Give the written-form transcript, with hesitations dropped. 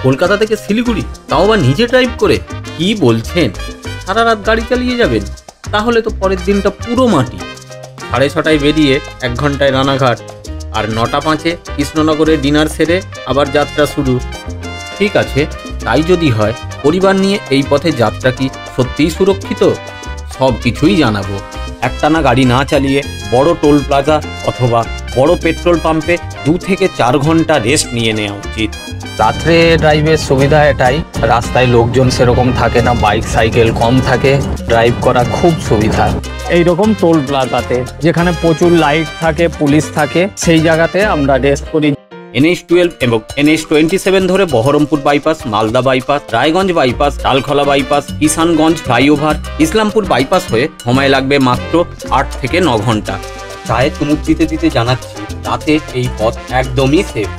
কলকাতা থেকে শিলিগুড়ি, তাও আবার নিজে ড্রাইভ করে? কি বলছেন? সারা রাত গাড়ি চালিয়ে যাবেন? তাহলে তো পরের দিনটা পুরো মাটি। 6:30টায় বেরিয়ে 1 ঘন্টায় রানাঘাট, আর 9টা 5-এ কৃষ্ণনগরে ডিনার সেরে আবার যাত্রা শুরু। ঠিক আছে, তাই যদি হয়, পরিবার নিয়ে এই পথে যাত্রা কি সত্যিই সুরক্ষিত? সব কিছুই জানাবো। একটানা গাড়ি না চালিয়ে বড় টোল প্লাজা অথবা বড় পেট্রোল পাম্পে 2 থেকে 4 ঘন্টা রেস্ট নিয়ে নেওয়া উচিত। রাত্রে ড্রাইভের সুবিধা এটাই, রাস্তায় লোকজন সেরকম থাকে না, বাইক সাইকেল কম থাকে, ড্রাইভ করা খুব সুবিধা। এইরকম টোল প্লাজাতে যেখানে প্রচুর লাইট থাকে, পুলিশ থাকে, সেই জায়গাতে আমরা রেস্ট করি। NH-12 এবং NH-27 ধরে Baharampur bypass, Malda bypass, Raiganj bypass, Dalkhola bypass, Kishanganj flyover, Islampur bypass হয়ে সময় লাগবে মাত্র 8 থেকে 9 ঘন্টা। চায়ে চুমুক দিতে দিতে জানাচ্ছি, রাতে এই পথ একদমই সেফ।